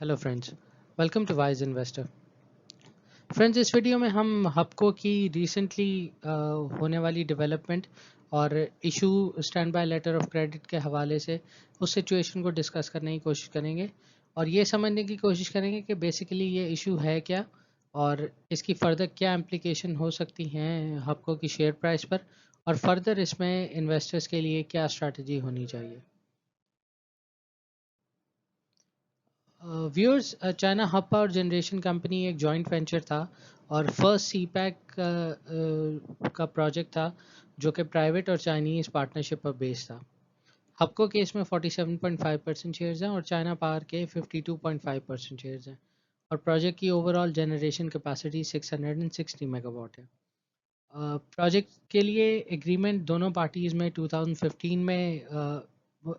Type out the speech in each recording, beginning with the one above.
Hello friends, welcome to wise investor. Friends, इस video में हम हबको की रिसेंटली होने वाली डेवलपमेंट और issue stand bye letter of credit के हवाले से उस सिचुएशन को डिस्कस करने की कोशिश करेंगे और ये समझने की कोशिश करेंगे कि बेसिकली ये इशू है क्या और इसकी फर्दर क्या इम्प्लीकेशन हो सकती हैं हबको की शेयर प्राइस पर, और फर्दर इसमें इन्वेस्टर्स के लिए क्या स्ट्रैटेजी होनी चाहिए। Viewers, China hub power generation company एक जॉइंट वेंचर था और फर्स्ट सी पैक का प्रोजेक्ट था जो कि प्राइवेट और चाइनीज़ पार्टनरशिप पर बेस्ड था। हबको केस में 47.5% शेयर्स हैं और चाइना पावर के 52.5% शेयर्स हैं और प्रोजेक्ट की ओवरऑल जनरेशन कैपेसिटी 660 मेगावाट है। प्रोजेक्ट के लिए एग्रीमेंट दोनों पार्टीज़ में 2015 में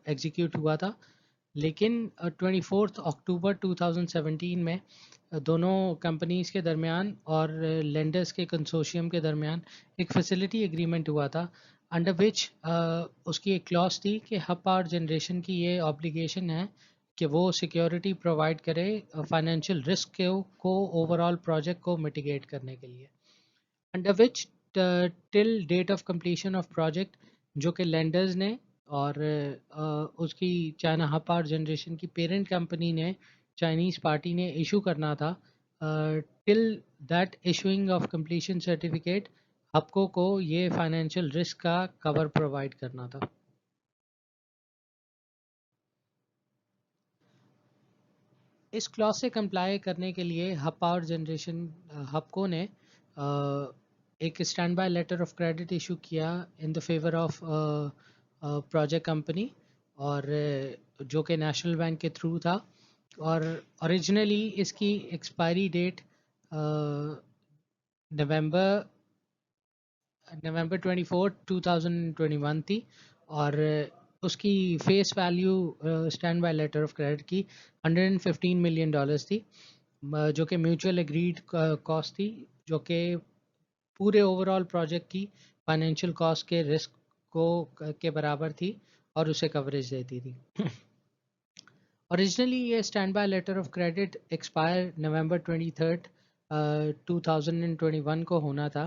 एग्जीक्यूट हुआ था, लेकिन 24 अक्टूबर 2017 में दोनों कंपनीज़ के दरमियान और लेंडर्स के कंसोर्शियम के दरमियान एक फैसिलिटी एग्रीमेंट हुआ था, अंडर विच उसकी एक क्लॉज थी कि हब पावर जनरेशन की ये ऑब्लिगेशन है कि वो सिक्योरिटी प्रोवाइड करे फाइनेंशियल रिस्क को ओवरऑल प्रोजेक्ट को मिटिगेट करने के लिए, under which till date of completion of project जो कि लेंडर्स ने और उसकी चाइना हब पावर जनरेशन की पेरेंट कंपनी ने, चाइनीज़ पार्टी ने इशू करना था। Till that issuing of completion certificate Hubco को ये फाइनेंशियल रिस्क का कवर प्रोवाइड करना था। इस क्लॉज से कंप्लाई करने के लिए हब पावर जनरेशन हबको ने एक stand by letter of credit issue किया in the favour of project company, और जो कि नेशनल बैंक के थ्रू था, और ओरिजिनली इसकी एक्सपायरी डेट नवंबर नवंबर 24 2021 थी और उसकी face value stand bye letter of credit की $115 मिलियन थी, जो कि म्यूचुअल एग्रीड कॉस्ट थी, जो कि पूरे ओवरऑल प्रोजेक्ट की फाइनेंशियल कॉस्ट के रिस्क को के बराबर थी और उसे कवरेज देती थी। ओरिजिनली ये stand by letter of credit expire November 23 2021 को होना था,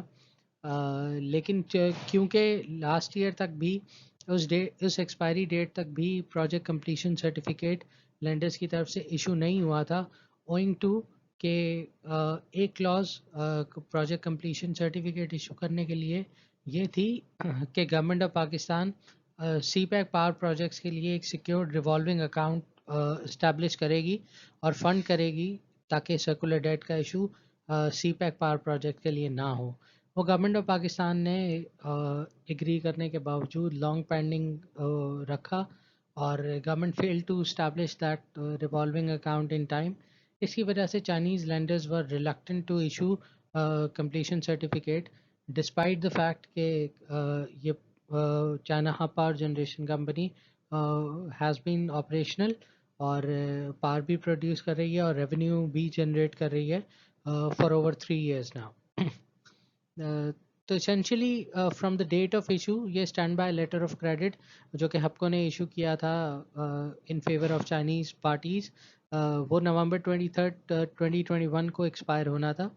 लेकिन क्योंकि लास्ट ईयर तक भी उस एक्सपायरी डेट तक भी प्रोजेक्ट कंप्लीशन सर्टिफिकेट लेंडर्स की तरफ से इशू नहीं हुआ था, ओइंग टू के एक clause project completion certificate issue करने के लिए ये थी कि government of Pakistan CPEC power projects के लिए एक सिक्योर्ड रिवॉल्विंग अकाउंट इस्टेब्लिश करेगी और फंड करेगी ताकि सर्कुलर डेट का इशू सी पैक पावर प्रोजेक्ट के लिए ना हो। वो गवर्नमेंट ऑफ पाकिस्तान ने एग्री करने के बावजूद लॉन्ग पेंडिंग रखा और government fail to establish that revolving account in time. इसकी वजह से Chinese lenders were reluctant to issue completion certificate, despite the fact कि ये China hub power generation company has been operational और पावर भी produce कर रही है और रेवेन्यू भी जनरेट कर रही है फॉर ओवर 3 years नाउ। तो essentially from the date of issue ये stand by letter of credit जो कि हबको ने इशू किया था in favour of Chinese parties, वो नवंबर 23 2021 को एक्सपायर होना था।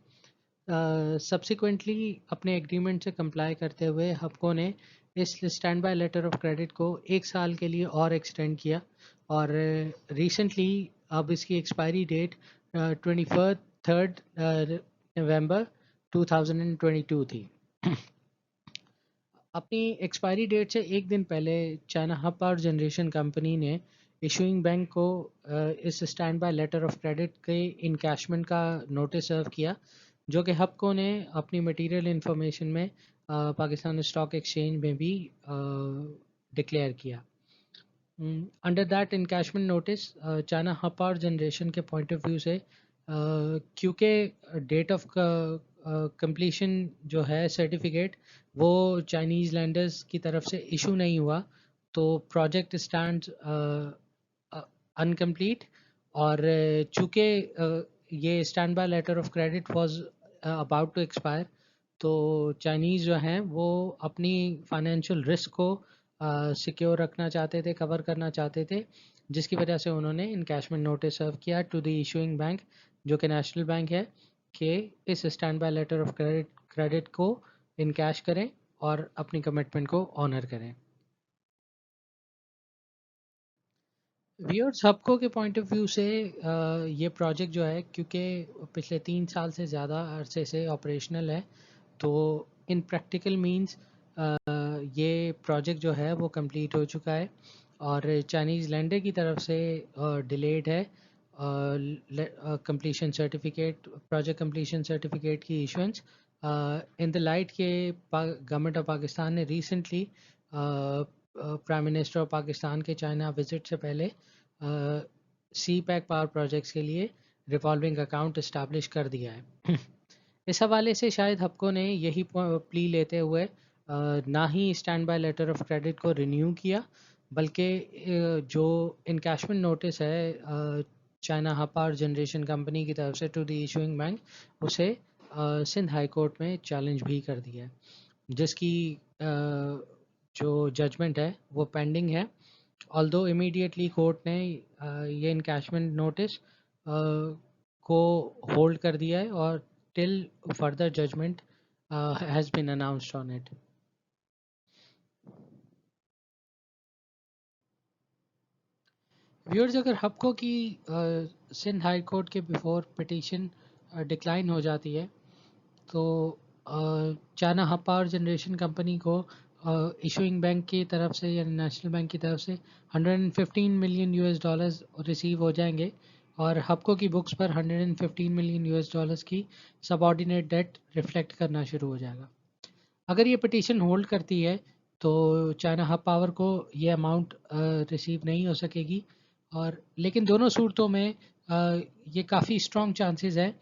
सब्सिक्वेंटली अपने एग्रीमेंट से कंप्लाई करते हुए हबको ने इस stand bye letter of credit को 1 साल के लिए और एक्सटेंड किया और रिसेंटली अब इसकी एक्सपायरी डेट 23 नवंबर 2022 थी। अपनी एक्सपायरी डेट से एक दिन पहले China hub power generation company ने इशूइंग बैंक को इस stand bye letter of credit के इनकैशमेंट का नोटिस सर्व किया, जो कि हबको ने अपनी मटेरियल इंफॉर्मेशन में पाकिस्तान स्टॉक एक्सचेंज में भी डिक्लेयर किया। Under that encashment notice China hub power generation के पॉइंट ऑफ व्यू से क्योंकि डेट ऑफ कंप्लीशन जो है सर्टिफिकेट वो चाइनीज़ लैंडर्स की तरफ से इशू नहीं हुआ, तो प्रोजेक्ट स्टैंड अनकम्प्लीट, और चूँकि ये stand by letter of credit was about to expire, तो चाइनीज़ जो हैं वो अपनी फाइनेंशियल रिस्क को सिक्योर रखना चाहते थे, कवर करना चाहते थे, जिसकी वजह से उन्होंने इनकैशमेंट नोटिस सर्व किया टू द इशूइंग बैंक, जो कि नेशनल बैंक है, कि इस stand bye letter of credit को इनकैश करें और अपनी कमिटमेंट को ऑनर करें। व्यूअर्स, हबको के पॉइंट ऑफ व्यू से ये प्रोजेक्ट जो है, क्योंकि पिछले 3 साल से ज़्यादा अरसे से ऑपरेशनल है, तो इन प्रैक्टिकल मींस ये प्रोजेक्ट जो है वो कंप्लीट हो चुका है और चाइनीज़ लैंडर की तरफ से डिलेड है completion certificate, project completion certificate की इशुएंस। इन द लाइट के गवर्नमेंट ऑफ पाकिस्तान ने recently prime minister of Pakistan के चाइना विजिट से पहले सी पैक पावर प्रोजेक्ट्स के लिए रिवॉल्विंग अकाउंट इस्टेब्लिश कर दिया है। इस हवाले से शायद हबको ने यही प्ली लेते हुए ना ही stand bye letter of credit को रिन्यू किया, बल्कि जो इनकैशमेंट नोटिस है China hub power generation company की तरफ से टू द इशूइंग बैंक, उसे सिंध हाई कोर्ट में चैलेंज भी कर दिया है, जिसकी जो जजमेंट है वो पेंडिंग है। ऑल्दो इमीडिएटली कोर्ट ने ये इनकैशमेंट नोटिस को होल्ड कर दिया है और till further judgement has been announced on it. Viewers, अगर हबको की सिंध हाई कोर्ट के बिफोर पिटीशन डिक्लाइन हो जाती है, तो China hub power generation company को इशूइंग बैंक की तरफ से या नेशनल बैंक की तरफ से 115 मिलियन यूएस डॉलर्स रिसीव हो जाएंगे और हबको की बुक्स पर 115 मिलियन यूएस डॉलर्स की सबऑर्डिनेट डेट रिफ्लेक्ट करना शुरू हो जाएगा। अगर ये पिटीशन होल्ड करती है तो चाइना हब पावर को ये अमाउंट रिसीव नहीं हो सकेगी, और लेकिन दोनों सूरतों में ये काफ़ी स्ट्रॉन्ग चांसेस है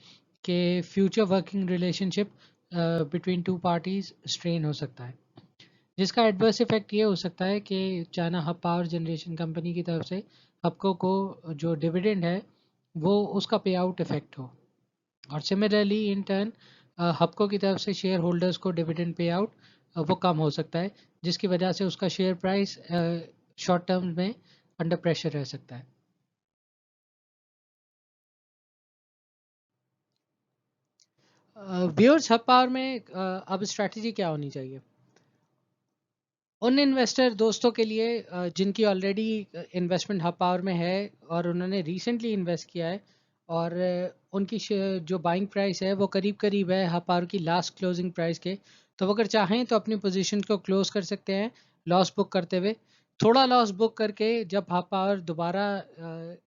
कि future working relationship between two parties strain हो सकता है, जिसका एडवर्स इफेक्ट ये हो सकता है कि China hub power generation company की तरफ से हबको को जो डिविडेंड है वो उसका पे आउट इफेक्ट हो, और सिमिलरली इन टर्न हबको की तरफ से शेयर होल्डर्स को डिविडेंड पे आउट वो कम हो सकता है, जिसकी वजह से उसका शेयर प्राइस शॉर्ट टर्म में अंडर प्रेशर रह सकता है। व्यूअर्स, हब पावर में अब स्ट्रैटेजी क्या होनी चाहिए उन इन्वेस्टर दोस्तों के लिए जिनकी ऑलरेडी इन्वेस्टमेंट हब पावर में है और उन्होंने रिसेंटली इन्वेस्ट किया है, और उनकी जो बाइंग प्राइस है वो करीब करीब है हब पावर की लास्ट क्लोजिंग प्राइस के, तो वो अगर चाहें तो अपनी पोजीशन को क्लोज कर सकते हैं लॉस बुक करते हुए। थोड़ा लॉस बुक करके जब हब पावर दोबारा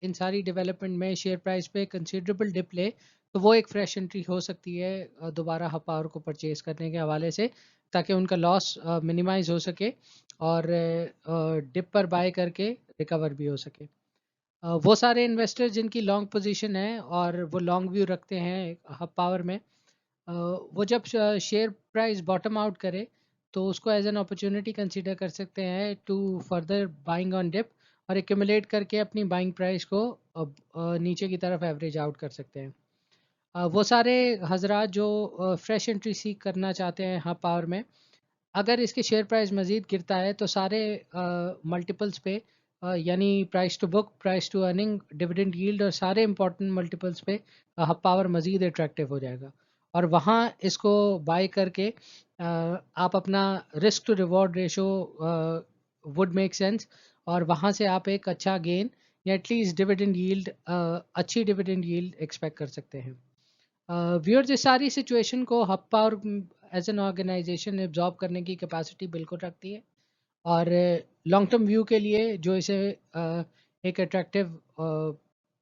इन सारी डेवलपमेंट में शेयर प्राइस पे कंसिडरेबल डिप ले, तो वो एक फ्रेश एंट्री हो सकती है दोबारा हब पावर को परचेज करने के हवाले से, ताकि उनका लॉस मिनिमाइज हो सके और डिप पर बाय करके रिकवर भी हो सके। वो सारे इन्वेस्टर जिनकी लॉन्ग पोजीशन है और वो लॉन्ग व्यू रखते हैं हब पावर में, वो जब शेयर प्राइस बॉटम आउट करे तो उसको एज एन अपॉर्चुनिटी कंसीडर कर सकते हैं to further buying on dip, और एक्यूमुलेट करके अपनी बाइंग प्राइस को नीचे की तरफ एवरेज आउट कर सकते हैं। वो सारे हजरात जो फ्रेश एंट्री सीख करना चाहते हैं हब पावर में, अगर इसके शेयर प्राइस मज़ीद गिरता है तो सारे मल्टीपल्स पे यानी price to book, price to earning, dividend yield और सारे इंपॉर्टेंट मल्टीपल्स पे हब पावर मज़ीद अट्रैक्टिव हो जाएगा, और वहाँ इसको बाय करके आप अपना risk to reward ratio would make sense, और वहाँ से आप एक अच्छा गेन या एटलीस्ट डिविडेंड यील्ड, अच्छी डिविडेंड यील्ड एक्सपेक्ट कर सकते हैं। व्यूअर्स, इस सारी सिचुएशन को Hub power as an organisation absorb करने की कैपेसिटी बिल्कुल रखती है, और लॉन्ग टर्म व्यू के लिए जो इसे एक अट्रैक्टिव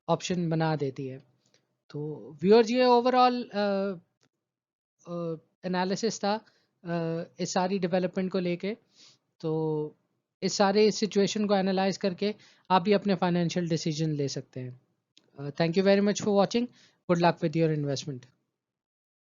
ऑप्शन बना देती है। तो व्यूअर्स, ये ओवरऑल एनालिसिस था इस सारी डेवलपमेंट को लेके। तो इस सारे सिचुएशन को एनालाइज करके आप भी अपने फाइनेंशियल डिसीजन ले सकते हैं। Thank you very much for watching. Good luck with your investment.